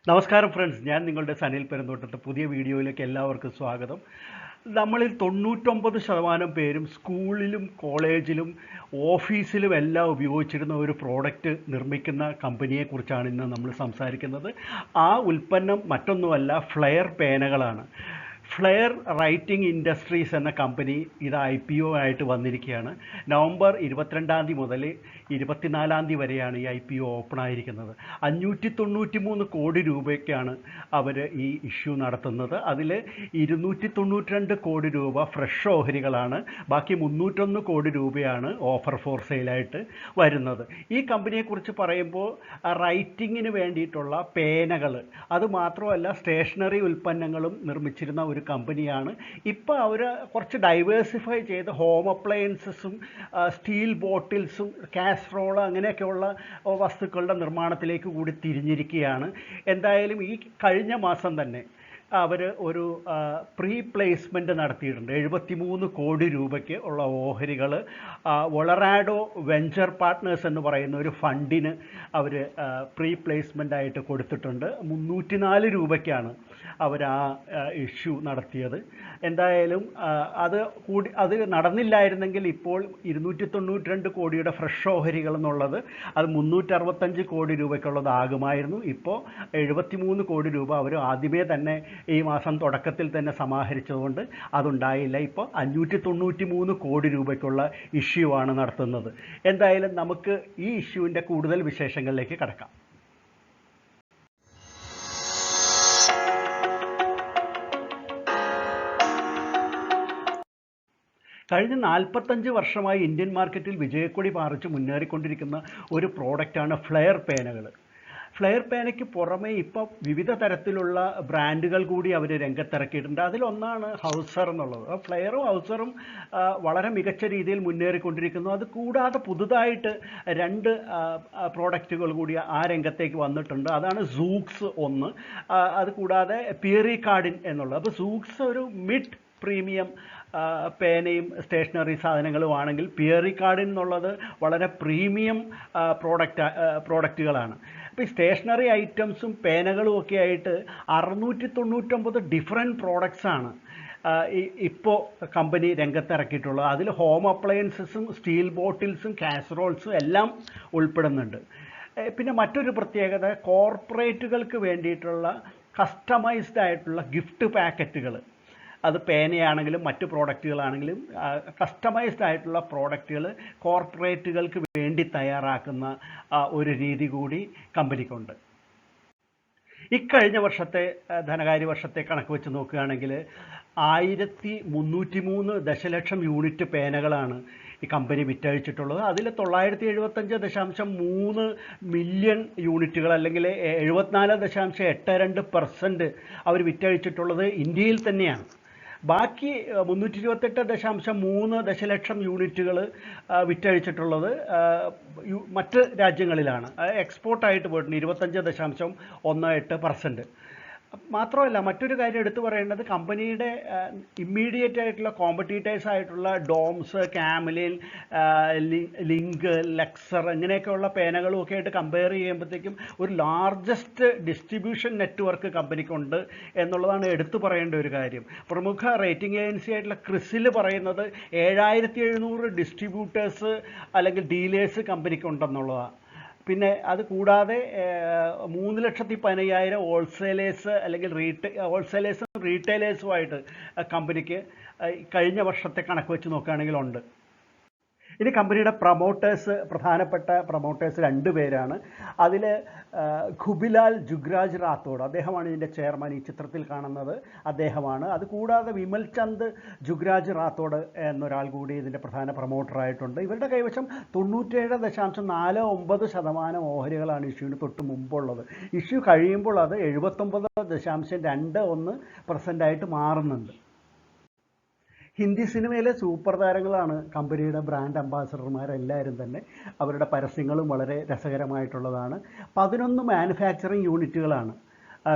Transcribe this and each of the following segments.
നമസ്കാരം ഫ്രണ്ട്സ്, ഞാൻ നിങ്ങളുടെ സനിൽ പെരുന്തോട്ടത്ത് പുതിയ വീഡിയോയിലേക്ക് എല്ലാവർക്കും സ്വാഗതം. നമ്മളിൽ 99% പേരും സ്കൂളിലും കോളേജിലും ഓഫീസിലും എല്ലാം ഉപയോഗിച്ചിരുന്ന ഒരു പ്രോഡക്റ്റ് നിർമ്മിക്കുന്ന കമ്പനിയെക്കുറിച്ചാണ് ഇന്ന് നമ്മൾ സംസാരിക്കുന്നത്. ആ ഉൽപ്പന്നം മറ്റൊന്നുമല്ല, ഫ്ലെയർ പേനകളാണ്. ഫ്ലെയർ റൈറ്റിംഗ് ഇൻഡസ്ട്രീസ് എന്ന കമ്പനി ഇത് IPO ആയിട്ട് വന്നിരിക്കുകയാണ്. നവംബർ 22 മുതൽ 24 വരെയാണ് ഈ IPO ഓപ്പൺ ആയിരിക്കുന്നത്. 593 കോടി രൂപയ്ക്കാണ് അവർ ഈ ഇഷ്യൂ നടത്തുന്നത്. അതിൽ 292 കോടി രൂപ ഫ്രഷ് ഓഹരികളാണ്, ബാക്കി 301 കോടി രൂപയാണ് ഓഫർ ഫോർ സെയിലായിട്ട് വരുന്നത്. ഈ കമ്പനിയെക്കുറിച്ച് പറയുമ്പോൾ റൈറ്റിങ്ങിന് വേണ്ടിയിട്ടുള്ള പേനകൾ, അതുമാത്രമല്ല സ്റ്റേഷനറി ഉൽപ്പന്നങ്ങളും നിർമ്മിച്ചിരുന്ന ഒരു കമ്പനിയാണ്. ഇപ്പോൾ അവർ കുറച്ച് ഡൈവേഴ്സിഫൈ ചെയ്ത് ഹോം അപ്ലയൻസസും സ്റ്റീൽ ബോട്ടിൽസും കാസറോൾ അങ്ങനെയൊക്കെയുള്ള വസ്തുക്കളുടെ നിർമ്മാണത്തിലേക്ക് കൂടി തിരിഞ്ഞിരിക്കുകയാണ്. എന്തായാലും ഈ കഴിഞ്ഞ മാസം തന്നെ അവർ ഒരു പ്രീ പ്ലേസ്മെൻറ്റ് നടത്തിയിട്ടുണ്ട്. 73 കോടി രൂപയ്ക്ക് ഉള്ള ഓഹരികൾ വൊളറാഡോ വെഞ്ചർ പാർട്ട്നേഴ്സ് എന്ന് പറയുന്ന ഒരു ഫണ്ടിന് അവർ പ്രീ പ്ലേസ്മെൻ്റ് ആയിട്ട് കൊടുത്തിട്ടുണ്ട്. 304 രൂപയ്ക്കാണ് അവർ ആ ഇഷ്യൂ നടത്തിയത്. എന്തായാലും അത് നടന്നില്ലായിരുന്നെങ്കിൽ ഇപ്പോൾ 292 കോടിയുടെ ഫ്രഷ് ഓഹരികൾ എന്നുള്ളത് അത് 365 കോടി രൂപയ്ക്കുള്ളതാകുമായിരുന്നു. ഇപ്പോൾ 73 കോടി രൂപ അവർ ആദ്യമേ തന്നെ ഈ മാസം തുടക്കത്തിൽ തന്നെ സമാഹരിച്ചതുകൊണ്ട് അതുണ്ടായില്ല. ഇപ്പോൾ 593 കോടി രൂപയ്ക്കുള്ള ഇഷ്യൂ ആണ് നടത്തുന്നത്. എന്തായാലും നമുക്ക് ഈ ഇഷ്യൂവിൻ്റെ കൂടുതൽ വിശേഷങ്ങളിലേക്ക് കടക്കാം. കഴിഞ്ഞ 45 വർഷമായി ഇന്ത്യൻ മാർക്കറ്റിൽ വിജയക്കൊടി പാറിച്ച് മുന്നേറിക്കൊണ്ടിരിക്കുന്ന ഒരു പ്രോഡക്റ്റാണ് ഫ്ലെയർ പേനകൾ. ഫ്ലെയർ പേനയ്ക്ക് പുറമെ ഇപ്പോൾ വിവിധ തരത്തിലുള്ള ബ്രാൻഡുകൾ കൂടി അവർ രംഗത്തിറക്കിയിട്ടുണ്ട്. അതിലൊന്നാണ് ഹൗസർ എന്നുള്ളത്. ഫ്ലെയറും ഹൗസറും വളരെ മികച്ച രീതിയിൽ മുന്നേറിക്കൊണ്ടിരിക്കുന്നു. അത് കൂടാതെ പുതുതായിട്ട് 2 പ്രോഡക്റ്റുകൾ കൂടി ആ രംഗത്തേക്ക് വന്നിട്ടുണ്ട്. അതാണ് സൂക്സ് ഒന്ന്, അത് കൂടാതെ പിയറിക്കാർഡിൻ എന്നുള്ളത്. അപ്പോൾ സൂക്സ് ഒരു മിഡ് പ്രീമിയം പേനയും സ്റ്റേഷനറി സാധനങ്ങളുമാണെങ്കിൽ പിയറിക്കാർഡിൻ എന്നുള്ളത് വളരെ പ്രീമിയം പ്രോഡക്റ്റുകളാണ്. അപ്പോൾ ഈ സ്റ്റേഷനറി ഐറ്റംസും പേനകളും ഒക്കെ ആയിട്ട് 699 ഡിഫറെൻറ്റ് പ്രോഡക്ട്സാണ് ഇപ്പോൾ കമ്പനി രംഗത്തിറക്കിയിട്ടുള്ളത്. അതിൽ ഹോം അപ്ലയൻസസും സ്റ്റീൽ ബോട്ടിൽസും കാസറോൾസും എല്ലാം ഉൾപ്പെടുന്നുണ്ട്. പിന്നെ മറ്റൊരു പ്രത്യേകത, കോർപ്പറേറ്റുകൾക്ക് വേണ്ടിയിട്ടുള്ള കസ്റ്റമൈസ്ഡ് ആയിട്ടുള്ള ഗിഫ്റ്റ് പാക്കറ്റുകൾ, അത് പേനയാണെങ്കിലും മറ്റ് പ്രോഡക്റ്റുകളാണെങ്കിലും കസ്റ്റമൈസ്ഡ് ആയിട്ടുള്ള പ്രോഡക്റ്റുകൾ കോർപ്പറേറ്റുകൾക്ക് വേണ്ടി തയ്യാറാക്കുന്ന ഒരു രീതി കൂടി കമ്പനിക്കുണ്ട്. ഇക്കഴിഞ്ഞ വർഷത്തെ ധനകാര്യ വർഷത്തെ കണക്ക് വെച്ച് നോക്കുകയാണെങ്കിൽ 1303 ദശലക്ഷം യൂണിറ്റ് പേനകളാണ് ഈ കമ്പനി വിറ്റഴിച്ചിട്ടുള്ളത്. അതിൽ 975.3 മില്യൺ യൂണിറ്റുകൾ അല്ലെങ്കിൽ 74.82% അവർ വിറ്റഴിച്ചിട്ടുള്ളത് ഇന്ത്യയിൽ തന്നെയാണ്. ബാക്കി 328.3 ദശലക്ഷം യൂണിറ്റുകൾ വിറ്റഴിച്ചിട്ടുള്ളത് മറ്റ് രാജ്യങ്ങളിലാണ്. എക്സ്പോർട്ടായിട്ട് പോയിട്ടുണ്ട് 25.18%. മാത്രമല്ല, മറ്റൊരു കാര്യം എടുത്തു പറയേണ്ടത്, കമ്പനിയുടെ ഇമ്മീഡിയറ്റ് ആയിട്ടുള്ള കോമ്പറ്റീറ്റേഴ്സ് ആയിട്ടുള്ള ഡോംസ്, കാമലിൻ, ലിങ്ക്, ലെക്സർ ഇങ്ങനെയൊക്കെയുള്ള പേനകളും ഒക്കെ ആയിട്ട് കമ്പയർ ചെയ്യുമ്പോഴത്തേക്കും ഒരു ലാർജസ്റ്റ് ഡിസ്ട്രിബ്യൂഷൻ നെറ്റ്വർക്ക് കമ്പനിക്കുണ്ട് എന്നുള്ളതാണ് എടുത്തു പറയേണ്ട ഒരു കാര്യം. പ്രമുഖ റേറ്റിംഗ് ഏജൻസി ആയിട്ടുള്ള ക്രിസിൽ പറയുന്നത് 7700 ഡിസ്ട്രിബ്യൂട്ടേഴ്സ് അല്ലെങ്കിൽ ഡീലേഴ്സ് കമ്പനിക്കുണ്ടെന്നുള്ളതാണ്. പിന്നെ അത് കൂടാതെ 3,15,000 ഹോൾസെയിലേഴ്സ് അല്ലെങ്കിൽ ഹോൾസെയിലേഴ്സും റീറ്റെയിലേഴ്സുമായിട്ട് കമ്പനിക്ക് കഴിഞ്ഞ വർഷത്തെ കണക്ക് വെച്ച് നോക്കുകയാണെങ്കിൽ ഉണ്ട്. ഇനി കമ്പനിയുടെ പ്രധാനപ്പെട്ട പ്രൊമോട്ടേഴ്സ് 2 പേരാണ്. അതിൽ ഖുബിലാൽ ജുഗ്രാജ് റാത്തോഡ്, അദ്ദേഹമാണ് ഇതിൻ്റെ ചെയർമാൻ. ഈ ചിത്രത്തിൽ കാണുന്നത് അദ്ദേഹമാണ്. അതുകൂടാതെ വിമൽ ചന്ദ് ജുഗ്രാജ് റാത്തോഡ് എന്നൊരാൾ കൂടി ഇതിൻ്റെ പ്രധാന പ്രൊമോട്ടറായിട്ടുണ്ട്. ഇവരുടെ കൈവശം 97.49% ഓഹരികളാണ് ഇഷ്യൂവിന് തൊട്ട് മുമ്പുള്ളത്. ഇഷ്യൂ കഴിയുമ്പോൾ അത് 79.21% ആയിട്ട് മാറുന്നുണ്ട്. ഹിന്ദി സിനിമയിലെ സൂപ്പർ താരങ്ങളാണ് കമ്പനിയുടെ ബ്രാൻഡ് അംബാസഡർമാരെല്ലാവരും തന്നെ. അവരുടെ പരസ്യങ്ങളും വളരെ രസകരമായിട്ടുള്ളതാണ്. 11 മാനുഫാക്ചറിങ് യൂണിറ്റുകളാണ്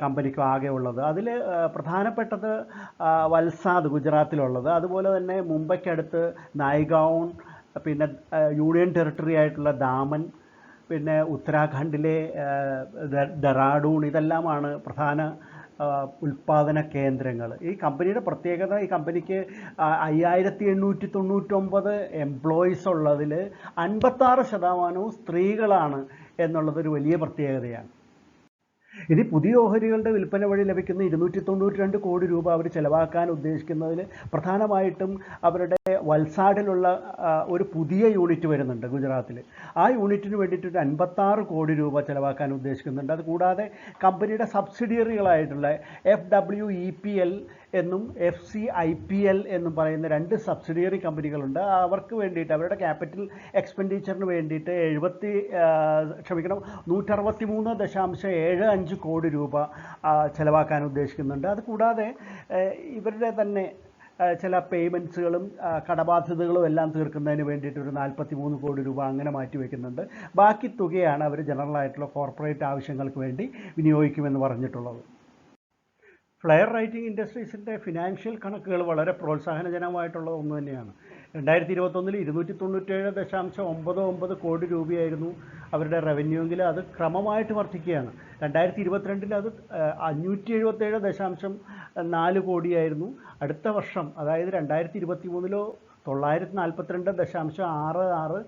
കമ്പനിക്ക് ആകെ ഉള്ളത്. അതിൽ പ്രധാനപ്പെട്ടത് വൽസാദ് ഗുജറാത്തിലുള്ളത്, അതുപോലെ തന്നെ മുംബൈക്കടുത്ത് നായ്ഗാവോൺ, പിന്നെ യൂണിയൻ ടെറിട്ടറി ആയിട്ടുള്ള ദാമൻ, പിന്നെ ഉത്തരാഖണ്ഡിലെ ഡെറാഡൂൺ, ഇതെല്ലാമാണ് പ്രധാന ഉൽപ്പാദന കേന്ദ്രങ്ങൾ. ഈ കമ്പനിയുടെ പ്രത്യേകത, ഈ കമ്പനിക്ക് 5899 എംപ്ലോയീസ് ഉള്ളതിൽ 56% സ്ത്രീകളാണ് എന്നുള്ളതൊരു വലിയ പ്രത്യേകതയാണ്. ഇനി പുതിയ ഓഹരികളുടെ വിൽപ്പന വഴി ലഭിക്കുന്ന 292 കോടി രൂപ അവർ ചിലവാക്കാൻ ഉദ്ദേശിക്കുന്നതിൽ പ്രധാനമായിട്ടും അവരുടെ വൽസാഡിലുള്ള ഒരു പുതിയ യൂണിറ്റ് വരുന്നുണ്ട് ഗുജറാത്തിൽ. ആ യൂണിറ്റിന് വേണ്ടിയിട്ട് ഒരു 56 കോടി രൂപ ചിലവാക്കാൻ ഉദ്ദേശിക്കുന്നുണ്ട്. അതുകൂടാതെ കമ്പനിയുടെ സബ്സിഡിയറികളായിട്ടുള്ള FWEPL എന്നും FCIPL എന്നും പറയുന്ന 2 സബ്സിഡിയറി കമ്പനികളുണ്ട്. അവർക്ക് വേണ്ടിയിട്ട് അവരുടെ ക്യാപിറ്റൽ എക്സ്പെൻഡിച്ചറിന് വേണ്ടിയിട്ട് 163.75 കോടി രൂപ ചിലവാക്കാൻ ഉദ്ദേശിക്കുന്നുണ്ട്. അതുകൂടാതെ ഇവരുടെ തന്നെ ചില പേയ്മെൻറ്റ്സുകളും കടബാധ്യതകളും എല്ലാം തീർക്കുന്നതിന് വേണ്ടിയിട്ട് ഒരു 43 കോടി രൂപ അങ്ങനെ മാറ്റിവെക്കുന്നുണ്ട്. ബാക്കി തുകയാണ് അവർ ജനറലായിട്ടുള്ള കോർപ്പറേറ്റ് ആവശ്യങ്ങൾക്ക് വേണ്ടി വിനിയോഗിക്കുമെന്ന് പറഞ്ഞിട്ടുള്ളത്. ഫ്ലെയർ റൈറ്റിംഗ് ഇൻഡസ്ട്രീസിൻ്റെ ഫിനാൻഷ്യൽ കണക്കുകൾ വളരെ പ്രോത്സാഹനജനകമായിട്ടുള്ള ഒന്ന് തന്നെയാണ്. 2021 297.99 കോടി രൂപയായിരുന്നു അവരുടെ റവന്യൂ എങ്കിൽ അത് ക്രമമായിട്ട് വർദ്ധിക്കുകയാണ്. 2022 അത് 577.4 കോടിയായിരുന്നു. അടുത്ത വർഷം, അതായത് 2023 942.66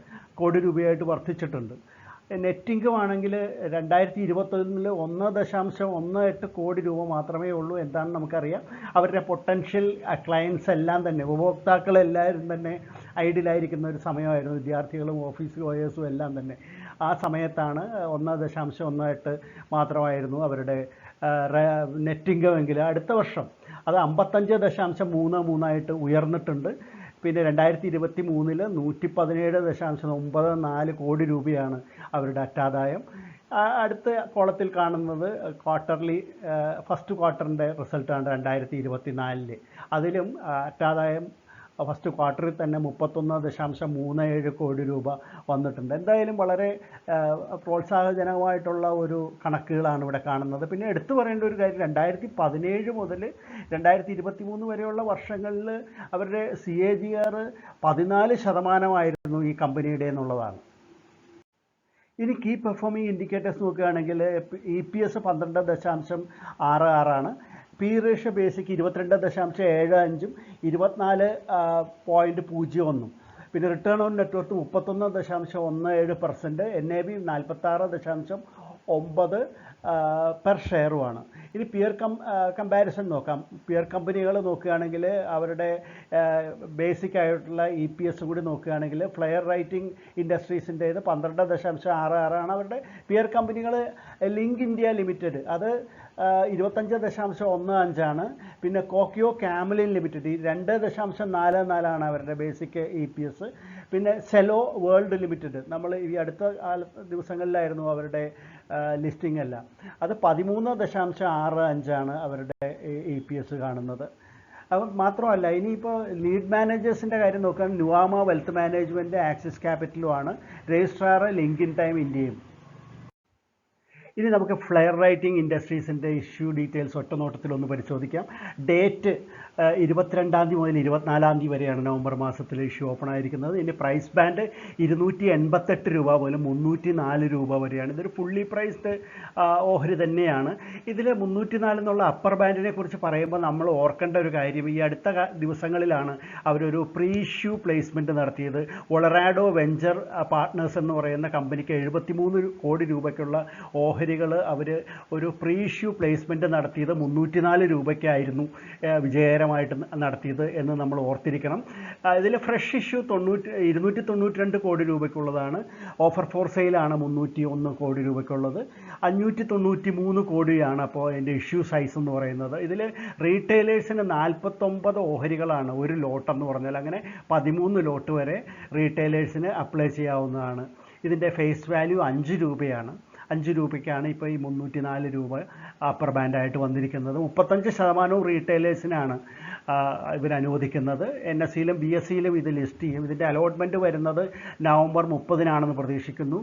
കോടി രൂപയായിട്ട് വർദ്ധിച്ചിട്ടുണ്ട്. നെറ്റ് ഇൻകം ആണെങ്കിൽ 2021 1.18 കോടി രൂപ മാത്രമേ ഉള്ളൂ. എന്താണെന്ന് നമുക്കറിയാം. അവരുടെ പൊട്ടൻഷ്യൽ ക്ലയൻസ് എല്ലാം തന്നെ, ഉപഭോക്താക്കളെല്ലാവരും തന്നെ ഐഡിയലായിരിക്കുന്ന ഒരു സമയമായിരുന്നു. വിദ്യാർത്ഥികളും ഓഫീസ് ഗോയേഴ്സും എല്ലാം തന്നെ. ആ സമയത്താണ് 1.18 മാത്രമായിരുന്നു അവരുടെ നെറ്റ് ഇൻകം എങ്കിൽ അടുത്ത വർഷം അത് 55.33 ഉയർന്നിട്ടുണ്ട്. പിന്നെ 2023 117.94 കോടി രൂപയാണ് അവരുടെ അറ്റാദായം. അടുത്ത കോളത്തിൽ കാണുന്നത് ക്വാർട്ടർലി ഫസ്റ്റ് ക്വാർട്ടറിൻ്റെ റിസൾട്ടാണ് 2024. അതിലും അറ്റാദായം ഫസ്റ്റ് ക്വാർട്ടറിൽ തന്നെ 31.37 കോടി രൂപ വന്നിട്ടുണ്ട്. എന്തായാലും വളരെ പ്രോത്സാഹജനകമായിട്ടുള്ള ഒരു കണക്കുകളാണ് ഇവിടെ കാണുന്നത്. പിന്നെ എടുത്തു പറയേണ്ട ഒരു കാര്യം, 2017 മുതൽ 2023 വരെയുള്ള വർഷങ്ങളിൽ അവരുടെ CAGR 14% ഈ കമ്പനിയുടെ എന്നുള്ളതാണ്. ഇനി കീ പെർഫോമിംഗ് ഇൻഡിക്കേറ്റേഴ്സ് നോക്കുകയാണെങ്കിൽ EPS 12.66 പി റേഷ്യോ ബേസിക് 22.75 24.01. പിന്നെ return on net worth 31.17%, NAV 46.9 per ഷെയറുമാണ്. ഇനി പിയർ കമ്പാരിസൺ നോക്കാം. പിയർ കമ്പനികൾ നോക്കുകയാണെങ്കിൽ അവരുടെ ബേസിക് ആയിട്ടുള്ള EPS കൂടി നോക്കുകയാണെങ്കിൽ ഫ്ലെയർ റൈറ്റിംഗ് ഇൻഡസ്ട്രീസിൻ്റേത് 12.66 അവരുടെ പിയർ കമ്പനികൾ. ലിങ്ക് ഇന്ത്യ ലിമിറ്റഡ് അത് 25.15. പിന്നെ കോക്കിയോ കാമലിൻ ലിമിറ്റഡ് 2.44 അവരുടെ ബേസിക് EPS. പിന്നെ സെലോ വേൾഡ് ലിമിറ്റഡ്, നമ്മൾ ഈ അടുത്ത ദിവസങ്ങളിലായിരുന്നു അവരുടെ ലിസ്റ്റിംഗ് എല്ലാം, അത് 13.65 അവരുടെ EPS കാണുന്നത്. അപ്പം മാത്രമല്ല, ഇനിയിപ്പോൾ ലീഡ് മാനേജേഴ്സിൻ്റെ കാര്യം നോക്കാൻ നുവാമ വെൽത്ത് മാനേജ്മെൻറ്റ്, ആക്സിസ് ക്യാപിറ്റലുമാണ്. രജിസ്ട്രാർ ലിങ്ക് ഇൻ ടൈം ഇന്ത്യയും. ഇനി നമുക്ക് ഫ്ലെയർ റൈറ്റിംഗ് ഇൻഡസ്ട്രീസിൻ്റെ ഇഷ്യൂ ഡീറ്റെയിൽസ് ഒറ്റ നോട്ടത്തിലൊന്ന് പരിശോധിക്കാം. ഡേറ്റ് 22 മുതൽ 24 വരെയാണ് നവംബർ മാസത്തിൽ ഇഷ്യൂ ഓപ്പൺ ആയിരിക്കുന്നത്. ഇനി പ്രൈസ് ബാൻഡ് 288 രൂപ മുതൽ 304 രൂപ വരെയാണ്. ഇതൊരു ഫുള്ളി പ്രൈസ്ഡ് ഓഹരി തന്നെയാണ്. ഇതിൽ 304 എന്നുള്ള അപ്പർ ബാൻഡിനെ കുറിച്ച് പറയുമ്പോൾ നമ്മൾ ഓർക്കേണ്ട ഒരു കാര്യം, ഈ അടുത്ത ദിവസങ്ങളിലാണ് അവരൊരു പ്രീ ഇഷ്യൂ പ്ലേസ്മെൻറ്റ് നടത്തിയത്. ഒളറാഡോ വെഞ്ചർ പാർട്ട്നേഴ്സ് എന്ന് പറയുന്ന കമ്പനിക്ക് 73 കോടി രൂപയ്ക്കുള്ള ഓഹരികൾ അവർ ഒരു പ്രീ ഇഷ്യൂ പ്ലേസ്മെൻറ്റ് നടത്തിയത് 304 രൂപയ്ക്കായിരുന്നു വിജയകരമായിട്ട് നടത്തിയത് എന്ന് നമ്മൾ ഓർത്തിരിക്കണം. ഇതിൽ ഫ്രഷ് ഇഷ്യൂ 292 കോടി രൂപയ്ക്കുള്ളതാണ്. ഓഫർ ഫോർ സെയിലാണ് 301 കോടി രൂപയ്ക്കുള്ളത്. 593 കോടിയാണ് അപ്പോൾ അതിൻ്റെ ഇഷ്യൂ സൈസ് എന്ന് പറയുന്നത്. ഇതിൽ റീറ്റെയിലേഴ്സിന് 49 ഓഹരികളാണ് ഒരു ലോട്ടെന്ന് പറഞ്ഞാൽ. അങ്ങനെ 13 ലോട്ട് വരെ റീറ്റെയിലേഴ്സിന് അപ്ലൈ ചെയ്യാവുന്നതാണ്. ഇതിൻ്റെ ഫേസ് വാല്യൂ 5 രൂപയാണ്. 5 രൂപയ്ക്കാണ് ഇപ്പോൾ ഈ 304 രൂപ അപ്പർ ബാൻഡായിട്ട് വന്നിരിക്കുന്നത്. 35% റീറ്റെയിലേഴ്സിനാണ് ഇവർ അനുവദിക്കുന്നത്. NSEയിലും BSEയിലും ഇത് ലിസ്റ്റ് ചെയ്യും. ഇതിൻ്റെ അലോട്ട്മെൻറ്റ് വരുന്നത് നവംബർ 30 പ്രതീക്ഷിക്കുന്നു.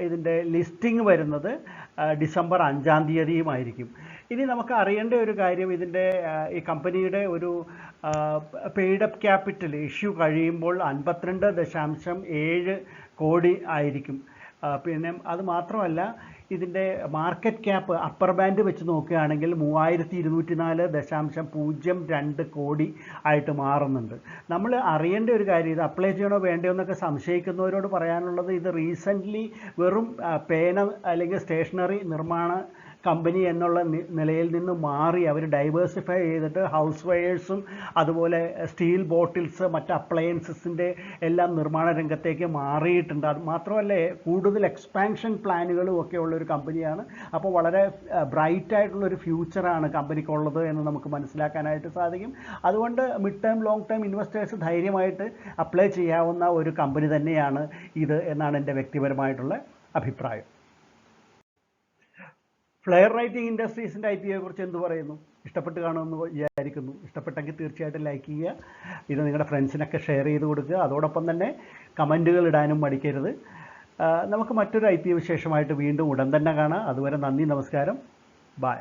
ഇതിൻ്റെ ലിസ്റ്റിംഗ് വരുന്നത് ഡിസംബർ 5 ആയിരിക്കും. ഇനി നമുക്ക് അറിയേണ്ട ഒരു കാര്യം, ഇതിൻ്റെ ഈ കമ്പനിയുടെ ഒരു പെയ്ഡ് അപ്പ് ക്യാപിറ്റൽ ഇഷ്യൂ കഴിയുമ്പോൾ 52.7 കോടി ആയിരിക്കും. പിന്നെ അത് മാത്രമല്ല ഇതിൻ്റെ മാർക്കറ്റ് ക്യാപ്പ് അപ്പർ ബാൻഡ് വെച്ച് നോക്കുകയാണെങ്കിൽ 3204.02 കോടി ആയിട്ട് മാറുന്നുണ്ട്. നമ്മൾ അറിയേണ്ട ഒരു കാര്യം, ഇത് അപ്ലൈ ചെയ്യണോ വേണ്ടയോ എന്നൊക്കെ സംശയിക്കുന്നവരോട് പറയാനുള്ളത്, ഇത് റീസെൻ്റ്ലി വെറും പേന അല്ലെങ്കിൽ സ്റ്റേഷനറി നിർമ്മാണ കമ്പനി എന്നുള്ള നിലയിൽ നിന്ന് മാറി അവർ ഡൈവേഴ്സിഫൈ ചെയ്തിട്ട് ഹൗസ് വയേഴ്സും അതുപോലെ സ്റ്റീൽ ബോട്ടിൽസ് മറ്റ് അപ്ലയൻസസിൻ്റെ എല്ലാം നിർമ്മാണ രംഗത്തേക്ക് മാറിയിട്ടുണ്ട്. അത് മാത്രമല്ല കൂടുതൽ എക്സ്പാൻഷൻ പ്ലാനുകളും ഒക്കെ ഉള്ളൊരു കമ്പനിയാണ്. അപ്പോൾ വളരെ ബ്രൈറ്റ് ആയിട്ടുള്ളൊരു ഫ്യൂച്ചറാണ് കമ്പനിക്കുള്ളത് എന്ന് നമുക്ക് മനസ്സിലാക്കാനായിട്ട് സാധിക്കും. അതുകൊണ്ട് mid term long term investors ധൈര്യമായിട്ട് അപ്ലൈ ചെയ്യാവുന്ന ഒരു കമ്പനി തന്നെയാണ് ഇത് എന്നാണ് എൻ്റെ വ്യക്തിപരമായിട്ടുള്ള അഭിപ്രായം. ഫ്ലെയർ റൈറ്റിംഗ് ഇൻഡസ്ട്രീസിൻ്റെ IPO കുറിച്ച് എന്ത് പറയുന്നു? ഇഷ്ടപ്പെട്ട് കാണുമെന്ന് വിചാരിക്കുന്നു. ഇഷ്ടപ്പെട്ടെങ്കിൽ തീർച്ചയായിട്ടും ലൈക്ക് ചെയ്യുക, ഇത് നിങ്ങളുടെ ഫ്രണ്ട്സിനൊക്കെ ഷെയർ ചെയ്ത് കൊടുക്കുക. അതോടൊപ്പം തന്നെ കമൻറ്റുകൾ ഇടാനും മടിക്കരുത്. നമുക്ക് മറ്റൊരു IPO വിശേഷമായിട്ട് വീണ്ടും ഉടൻ തന്നെ കാണാം. അതുവരെ നന്ദി, നമസ്കാരം, ബൈ.